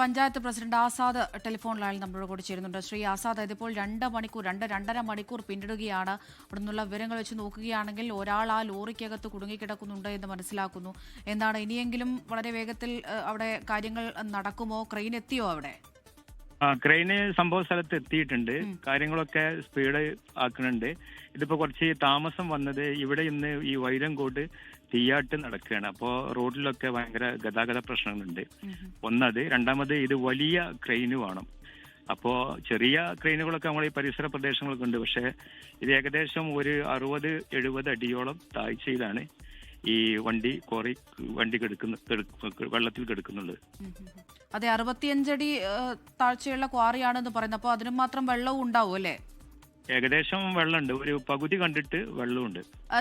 Panchayat president Azad telephone ലൈനിൽ നമ്മളോട് കൂടി ചേരുന്നുണ്ട്. ശ്രീ ആസാദ്, ഇതിപ്പോൾ 2 മണിക്കൂർ പിന്നിടുകയാണ്. അവിടെ നിന്നുള്ള വിവരങ്ങൾ വെച്ച് നോക്കുകയാണെങ്കിൽ ഒരാൾ ആ ലോറിക്കകത്ത് കുടുങ്ങിക്കിടക്കുന്നുണ്ട് എന്ന് മനസ്സിലാക്കുന്നു. എന്താണ് ഇനിയെങ്കിലും വളരെ വേഗത്തിൽ അവിടെ കാര്യങ്ങൾ നടക്കുമോ? ക്രെയിൻ എത്തിയോ അവിടെ? ക്രെയിന് സംഭവ സ്ഥലത്ത് എത്തിയിട്ടുണ്ട്. കാര്യങ്ങളൊക്കെ സ്പീഡ് ആക്കുന്നുണ്ട്. ഇതിപ്പോ കുറച്ച് താമസം വന്നത് ഇവിടെ ഇന്ന് ഈ വൈരങ്കോട് തീയാട്ട് നടക്കുകയാണ്. അപ്പോൾ റോഡിലൊക്കെ ഭയങ്കര ഗതാഗത പ്രശ്നങ്ങളുണ്ട്. ഒന്നത്. രണ്ടാമത് ഇത് വലിയ ക്രെയിന് വേണം. അപ്പോൾ ചെറിയ ക്രെയിനുകളൊക്കെ നമ്മൾ ഈ പരിസര പ്രദേശങ്ങളൊക്കെ ഉണ്ട്. പക്ഷെ ഇത് ഏകദേശം ഒരു 60-70 അടിയോളം താഴ്ചയിലാണ് ഈ വണ്ടി വെള്ളത്തിൽ കിടക്കുന്നുള്ളത്. അതെ, 65 അടി താഴ്ചയുള്ള ക്വാറിയാണെന്ന് പറയുന്നത്. അപ്പോൾ അതിനും മാത്രം വെള്ളവും ഉണ്ടാവും അല്ലേ? ഏകദേശം വെള്ളമുണ്ട്. ഒരു പകുതി കണ്ടിട്ട് വെള്ളമുണ്ട്.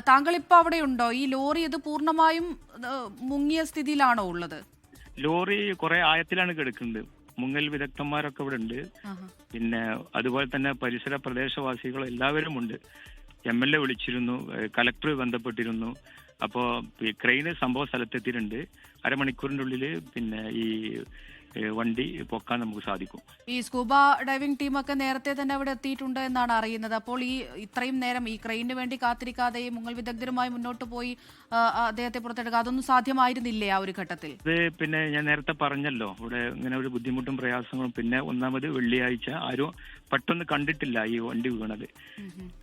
താങ്കൾ ഇപ്പൊ അവിടെ ഉണ്ടോ? ഈ ലോറി ഇത് പൂർണ്ണമായും മുങ്ങിയ സ്ഥിതിയിലാണോ ഉള്ളത്? ലോറി കുറെ ആഴത്തിലാണ് കിടക്കുന്നത്. മുങ്ങൽ വിദഗ്ധന്മാരൊക്കെ ഇവിടെ ഉണ്ട്. പിന്നെ അതുപോലെ തന്നെ പരിസര പ്രദേശവാസികൾ എല്ലാവരും ഉണ്ട്. MLA വിളിച്ചിരുന്നു, കലക്ടർ ബന്ധപ്പെട്ടിരുന്നു. അപ്പോൾ ക്രെയിന് സംഭവ സ്ഥലത്തെത്തിയിട്ടുണ്ട്. അരമണിക്കൂറിന്റെ ഉള്ളിൽ പിന്നെ ഈ വണ്ടി പൊക്കാൻ നമുക്ക് സാധിക്കും. ഈ സ്കൂബ ഡൈവിംഗ് ടീമൊക്കെ നേരത്തെ തന്നെ അവിടെ എത്തിയിട്ടുണ്ട് എന്നാണ് അറിയുന്നത്. അപ്പോൾ ഈ ഇത്രയും നേരം ഈ ക്രെയിനിന് വേണ്ടി കാത്തിരിക്കാതെ ഈ മുങ്ങൽ വിദഗ്ധരുമായി മുന്നോട്ട് പോയി അദ്ദേഹത്തെ പുറത്തെടുക്കുക, അതൊന്നും സാധ്യമായിരുന്നില്ലേ ആ ഒരു ഘട്ടത്തിൽ? അത് പിന്നെ ഞാൻ നേരത്തെ പറഞ്ഞല്ലോ, ഇവിടെ ഇങ്ങനെ ഒരു ബുദ്ധിമുട്ടും പ്രയാസങ്ങളും. പിന്നെ ഒന്നാമത് വെള്ളിയാഴ്ച ആരും പെട്ടെന്ന് കണ്ടിട്ടില്ല ഈ വണ്ടി വീണത്.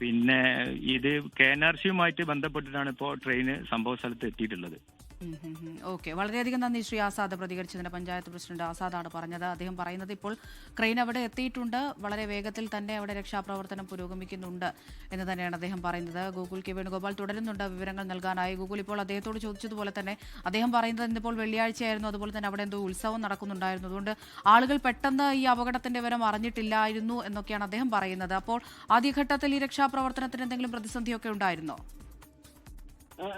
പിന്നെ ഇത് KNRC-യുമായിട്ട് ബന്ധപ്പെട്ടിട്ടാണ് ഇപ്പോൾ ട്രെയിന് സംഭവ സ്ഥലത്ത് എത്തിയിട്ടുള്ളത്. ഓക്കെ, വളരെയധികം നന്ദി ശ്രീ ആസാദ് പ്രതികരിച്ചതിന്. പഞ്ചായത്ത് പ്രസിഡന്റ് ആസാദാണ് പറഞ്ഞത്. അദ്ദേഹം പറയുന്നത് ഇപ്പോൾ ക്രെയിൻ അവിടെ എത്തിയിട്ടുണ്ട്, വളരെ വേഗത്തിൽ തന്നെ അവിടെ രക്ഷാപ്രവർത്തനം പുരോഗമിക്കുന്നുണ്ട് എന്ന് തന്നെയാണ് അദ്ദേഹം പറയുന്നത്. ഗൂഗിൾ കെ വേണുഗോപാൽ തുടരുന്നുണ്ട് വിവരങ്ങൾ നൽകാനായി. ഗൂഗിൾ ഇപ്പോൾ അദ്ദേഹത്തോട് ചോദിച്ചതുപോലെ തന്നെ അദ്ദേഹം പറയുന്നത് ഇന്നിപ്പോൾ വെള്ളിയാഴ്ചയായിരുന്നു, അതുപോലെ തന്നെ അവിടെ എന്തോ ഉത്സവം നടക്കുന്നുണ്ടായിരുന്നു, അതുകൊണ്ട് ആളുകൾ പെട്ടെന്ന് ഈ അപകടത്തിന്റെ വിവരം അറിഞ്ഞിട്ടില്ലായിരുന്നു എന്നൊക്കെയാണ് അദ്ദേഹം പറയുന്നത്. അപ്പോൾ ആദ്യഘട്ടത്തിൽ ഈ രക്ഷാപ്രവർത്തനത്തിന് എന്തെങ്കിലും പ്രതിസന്ധിയൊക്കെ ഉണ്ടായിരുന്നോ?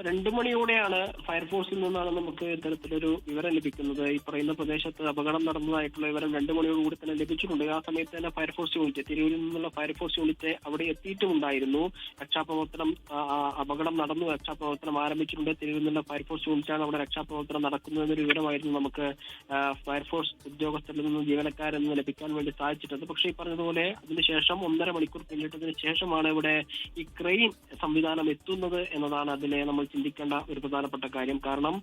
2 മണിയോടെയാണ് ഫയർഫോഴ്സിൽ നിന്നാണ് നമുക്ക് ഇത്തരത്തിലൊരു വിവരം ലഭിക്കുന്നത്. ഈ പറയുന്ന പ്രദേശത്ത് അപകടം നടന്നതായിട്ടുള്ള വിവരം 2 മണിയോടുകൂടി തന്നെ ലഭിച്ചിട്ടുണ്ട്. ആ സമയത്ത് തന്നെ ഫയർഫോഴ്സ് യൂണിറ്റ്, തിരൂരിൽ നിന്നുള്ള ഫയർഫോഴ്സ് യൂണിറ്റ് അവിടെ എത്തിയിട്ടുമുണ്ടായിരുന്നു. രക്ഷാപ്രവർത്തനം അപകടം നടന്നു, രക്ഷാപ്രവർത്തനം ആരംഭിച്ചിട്ടുണ്ട്. തിരൂരിൽ നിന്നുള്ള ഫയർഫോഴ്സ് യൂണിറ്റാണ് അവിടെ രക്ഷാപ്രവർത്തനം നടക്കുന്നതെന്നൊരു വിവരമായിരുന്നു നമുക്ക് ഫയർഫോഴ്സ് ഉദ്യോഗസ്ഥരിൽ നിന്നും ജീവനക്കാരിൽ നിന്ന് ലഭിക്കാൻ വേണ്ടി സാധിച്ചിട്ടുണ്ട്. പക്ഷേ ഈ പറഞ്ഞതുപോലെ അതിനുശേഷം 1.5 മണിക്കൂർ പിന്നിട്ടതിന് ശേഷമാണ് ഇവിടെ ഈ ക്രെയിൻ സംവിധാനം എത്തുന്നത് എന്നതാണ് അതിലെ നമ്മൾ ചിന്തിക്കേണ്ട ഒരു പ്രധാനപ്പെട്ട കാര്യം. കാരണം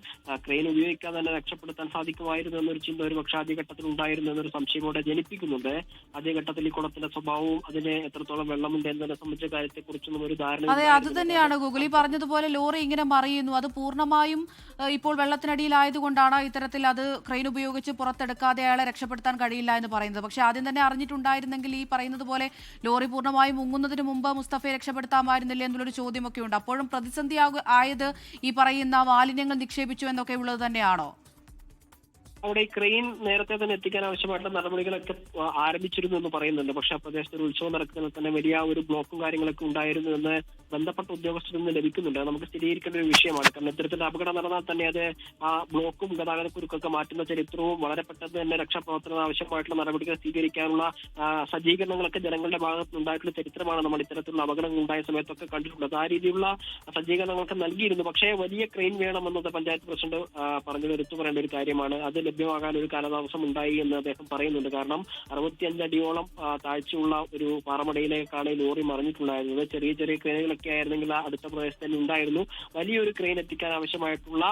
ക്രെയിൻ ഉപയോഗിക്കാതെ തന്നെ രക്ഷപ്പെടുത്താൻ സാധിക്കുമായിരുന്നു എന്നൊരു ചിന്ത ഒരു പക്ഷേ ആദ്യഘട്ടത്തിൽ ഉണ്ടായിരുന്നു എന്നൊരു സംശയം ഇവിടെ ജനിപ്പിക്കുന്നുണ്ട്. ആദ്യഘട്ടത്തിൽ ഈ കുളത്തിന്റെ സ്വഭാവവും അതിന് എത്രത്തോളം വെള്ളമുണ്ട് എന്നതിനെ സംബന്ധിച്ച കാര്യത്തെ കുറിച്ചൊന്നും ഒരു ധാരണ. അതെ, അത് തന്നെയാണ് ഗൂഗിളി പറഞ്ഞതുപോലെ ലോറി ഇങ്ങനെ മറിയുന്നു, അത് പൂർണ്ണമായും ഇപ്പോൾ വെള്ളത്തിനടിയിലായതുകൊണ്ടാണ് ഇത്തരത്തിൽ അത് ക്രെയിൻ ഉപയോഗിച്ച് പുറത്തെടുക്കാതെ അയാളെ രക്ഷപ്പെടുത്താൻ കഴിയില്ല എന്ന് പറയുന്നത്. പക്ഷെ ആദ്യം തന്നെ അറിഞ്ഞിട്ടുണ്ടായിരുന്നെങ്കിൽ ഈ പറയുന്നത് പോലെ ലോറി പൂർണ്ണമായും മുങ്ങുന്നതിന് മുമ്പ് മുസ്തഫയെ രക്ഷപ്പെടുത്താമായിരുന്നില്ലേ എന്നുള്ളൊരു ചോദ്യമൊക്കെ ഉണ്ട്. അപ്പോഴും പ്രതിസന്ധി ആയത് ഈ പറയുന്ന മാലിന്യങ്ങൾ നിക്ഷേപിച്ചു എന്നൊക്കെ ഉള്ളത് തന്നെയാണോ? അവിടെ ഈ ക്രെയിൻ നേരത്തെ തന്നെ എത്തിക്കാൻ ആവശ്യമായിട്ടുള്ള നടപടികളൊക്കെ ആരംഭിച്ചിരുന്നു എന്ന് പറയുന്നുണ്ട്. പക്ഷെ ആ പ്രദേശത്ത് ഒരു ഉത്സവം നടക്കുന്നതിൽ തന്നെ വലിയ ഒരു ബ്ലോക്കും കാര്യങ്ങളൊക്കെ ഉണ്ടായിരുന്നു എന്ന് ബന്ധപ്പെട്ട ഉദ്യോഗസ്ഥരിൽ നിന്ന് ലഭിക്കുന്നുണ്ട്. നമുക്ക് സ്ഥിരീകരിക്കേണ്ട ഒരു വിഷയമാണ്. കാരണം ഇത്തരത്തിൽ അപകടം നടന്നാൽ തന്നെ അത് ആ ബ്ലോക്കും ഗതാഗതക്കുരുക്കൊക്കെ മാറ്റുന്ന ചരിത്രവും വളരെ പെട്ടെന്ന് തന്നെ രക്ഷാപ്രവർത്തനം ആവശ്യമായിട്ടുള്ള നടപടികൾ സ്വീകരിക്കാനുള്ള സജ്ജീകരണങ്ങളൊക്കെ ജനങ്ങളുടെ ഭാഗത്ത് ഉണ്ടായിട്ടുള്ള ചരിത്രമാണ് നമ്മൾ ഇത്തരത്തിലുള്ള അപകടങ്ങൾ ഉണ്ടായ സമയത്തൊക്കെ കണ്ടിട്ടുള്ളത്. ആ രീതിയിലുള്ള സജ്ജീകരണങ്ങളൊക്കെ നൽകിയിരുന്നു. പക്ഷേ വലിയ ക്രെയിൻ വേണമെന്നത് പഞ്ചായത്ത് പ്രസിഡന്റ് പറഞ്ഞത് എടുത്തു പറയേണ്ട ഒരു കാര്യമാണ്. അത് ലഭ്യമാകാൻ ഒരു കാലതാമസം ഉണ്ടായി എന്ന് അദ്ദേഹം പറയുന്നുണ്ട്. കാരണം 65 അടിയോളം താഴ്ചയുള്ള ഒരു പാറമടയിലേക്കാണ് ലോറി മറിഞ്ഞിട്ടുണ്ടായിരുന്നത്. ചെറിയ ചെറിയ ക്രെയിനുകളൊക്കെ ആയിരുന്നെങ്കിൽ അടുത്ത പ്രദേശത്ത് തന്നെ ഉണ്ടായിരുന്നു. വലിയൊരു ക്രെയിൻ എത്തിക്കാൻ ആവശ്യമായിട്ടുള്ള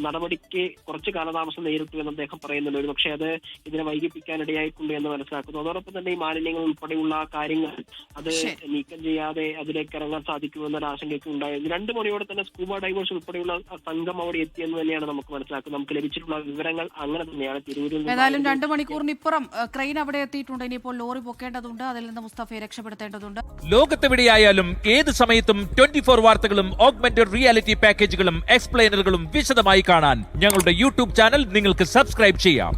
നടപടിക്ക് കുറച്ച് കാലതാമസം നേരിട്ടു എന്ന് അദ്ദേഹം പറയുന്നുണ്ട്. ഒരു പക്ഷേ അത് ഇതിനെ വൈകിപ്പിക്കാനിടയായിട്ടുണ്ട് എന്ന് മനസ്സിലാക്കുന്നു. അതോടൊപ്പം തന്നെ ഈ മാലിന്യങ്ങൾ ഉൾപ്പെടെയുള്ള കാര്യങ്ങൾ അത് നീക്കം ചെയ്യാതെ അതിലേക്ക് ഇറങ്ങാൻ സാധിക്കുമെന്നൊരു ആശങ്കയ്ക്ക് ഉണ്ടായിരുന്നു. 2 മണിയോടെ തന്നെ സ്കൂബ ഡൈവേഴ്സ് ഉൾപ്പെടെയുള്ള സംഘം അവിടെ എത്തിയെന്ന് തന്നെയാണ് നമുക്ക് മനസ്സിലാക്കുന്നത്. നമുക്ക് ലഭിച്ചിട്ടുള്ള വിവരങ്ങൾ അങ്ങനെ തന്നെയാണ്. തിരൂരിൽ ഏതായാലും 2 മണിക്കൂറിനിപ്പുറം ക്രെയിൻ അവിടെ എത്തിയിട്ടുണ്ട്. ഇനിയിപ്പോൾ ലോറി പൊക്കേണ്ടതുണ്ട്, അതിൽ നിന്ന് മുസ്തഫയെ രക്ഷപ്പെടുത്തേണ്ടതുണ്ട്. ലോകത്തെവിടെയായാലും ഏത് സമയത്തും 24 വാർത്തകളും ഓഗ്മെന്റഡ് റിയാലിറ്റി പാക്കേജുകളും എക്സ്പ്ലെയിനറുകളും വിശദമായി കാണാൻ ഞങ്ങളുടെ YouTube ചാനൽ നിങ്ങൾക്ക് സബ്സ്ക്രൈബ് ചെയ്യാം.